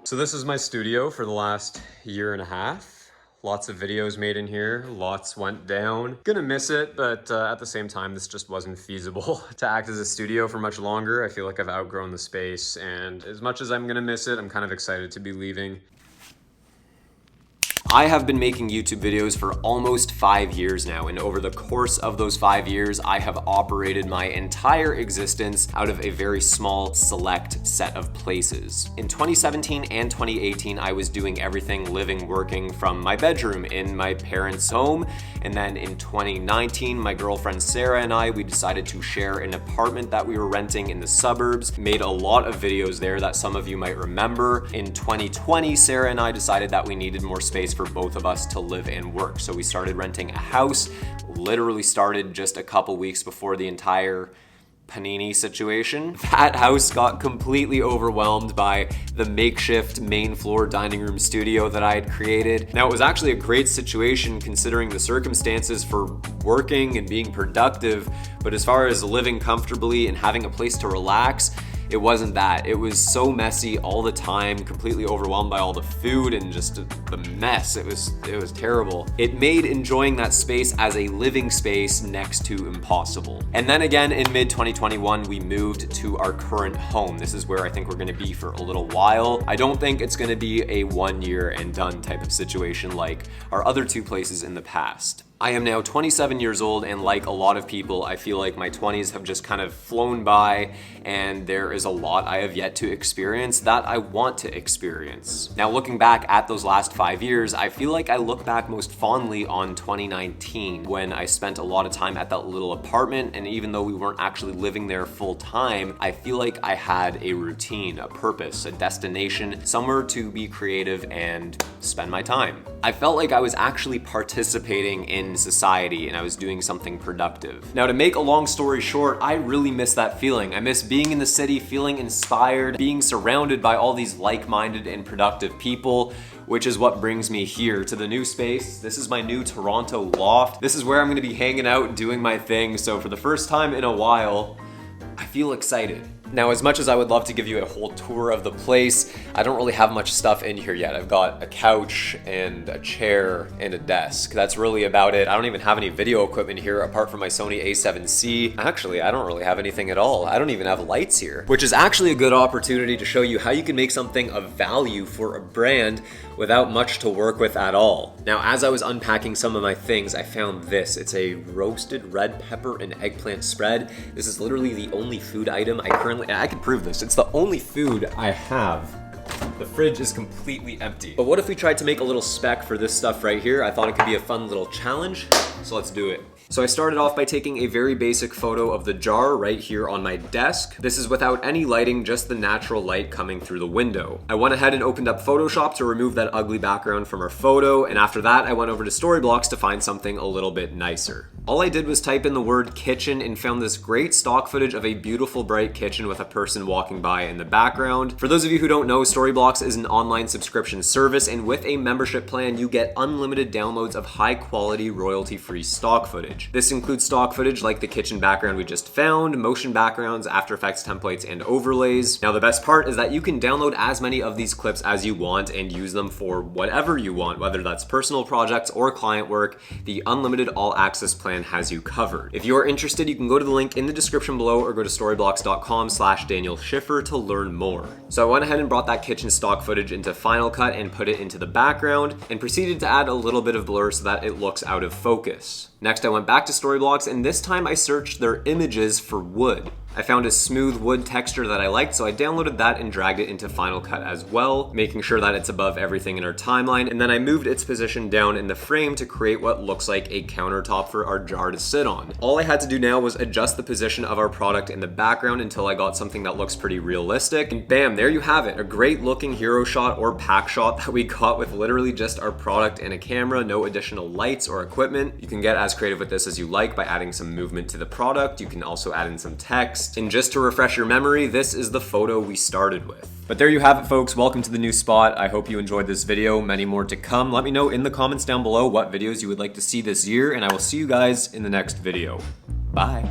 So this is my studio for the last year and a half. Lots of videos made in here, lots went down. Gonna miss it, but at the same time, this just wasn't feasible to act as a studio for much longer. I feel like I've outgrown the space, and as much as I'm gonna miss it, I'm kind of excited to be leaving. I have been making YouTube videos for almost 5 years now, and over the course of those 5 years, I have operated my entire existence out of a very small, select set of places. In 2017 and 2018, I was doing everything living, working from my bedroom in my parents' home, and then in 2019, my girlfriend Sarah and I, we decided to share an apartment that we were renting in the suburbs, made a lot of videos there that some of you might remember. In 2020, Sarah and I decided that we needed more space for both of us to live and work. So we started renting a house, literally started just a couple weeks before the entire panini situation. That house got completely overwhelmed by the makeshift main floor dining room studio that I had created. Now, it was actually a great situation considering the circumstances for working and being productive, but as far as living comfortably and having a place to relax, it wasn't that. It was so messy all the time, completely overwhelmed by all the food and just the mess. It was terrible. It made enjoying that space as a living space next to impossible. And then again, in mid-2021, we moved to our current home. This is where I think we're gonna be for a little while. I don't think it's gonna be a 1 year and done type of situation like our other two places in the past. I am now 27 years old, and like a lot of people, I feel like my 20s have just kind of flown by, and there is a lot I have yet to experience that I want to experience. Now, looking back at those last 5 years, I feel like I look back most fondly on 2019 when I spent a lot of time at that little apartment, and even though we weren't actually living there full time, I feel like I had a routine, a purpose, a destination, somewhere to be creative and spend my time. I felt like I was actually participating in society and I was doing something productive. Now, to make a long story short, I really miss that feeling. I miss being in the city, feeling inspired, being surrounded by all these like-minded and productive people, which is what brings me here to the new space. This is my new Toronto loft. This is where I'm gonna be hanging out, doing my thing. So for the first time in a while, I feel excited. Now, as much as I would love to give you a whole tour of the place, I don't really have much stuff in here yet. I've got a couch and a chair and a desk. That's really about it. I don't even have any video equipment here apart from my Sony a7C. Actually, I don't really have anything at all. I don't even have lights here, which is actually a good opportunity to show you how you can make something of value for a brand without much to work with at all. Now, as I was unpacking some of my things, I found this. It's a roasted red pepper and eggplant spread. This is literally the only food item I can prove this. It's the only food I have. The fridge is completely empty. But what if we tried to make a little spec for this stuff right here? I thought it could be a fun little challenge, so let's do it. So I started off by taking a very basic photo of the jar right here on my desk. This is without any lighting, just the natural light coming through the window. I went ahead and opened up Photoshop to remove that ugly background from our photo, and after that I went over to Storyblocks to find something a little bit nicer. All I did was type in the word kitchen and found this great stock footage of a beautiful bright kitchen with a person walking by in the background. For those of you who don't know, Storyblocks is an online subscription service, and with a membership plan you get unlimited downloads of high quality royalty-free stock footage. This includes stock footage like the kitchen background we just found, motion backgrounds, After Effects templates, and overlays. Now, the best part is that you can download as many of these clips as you want and use them for whatever you want, whether that's personal projects or client work. The unlimited all access plan has you covered. If you're interested, you can go to the link in the description below or go to storyblocks.com/Daniel Schiffer to learn more. So I went ahead and brought that kitchen stock footage into Final Cut and put it into the background and proceeded to add a little bit of blur so that it looks out of focus. Next, I went back to Storyblocks, and this time I searched their images for wood. I found a smooth wood texture that I liked, so I downloaded that and dragged it into Final Cut as well, making sure that it's above everything in our timeline, and then I moved its position down in the frame to create what looks like a countertop for our jar to sit on. All I had to do now was adjust the position of our product in the background until I got something that looks pretty realistic, and bam, there you have it, a great looking hero shot or pack shot that we got with literally just our product and a camera, no additional lights or equipment. You can get as creative with this as you like by adding some movement to the product. You can also add in some text. And just to refresh your memory, this is the photo we started with. But there you have it, folks. Welcome to the new spot. I hope you enjoyed this video. Many more to come. Let me know in the comments down below what videos you would like to see this year, and I will see you guys in the next video. Bye.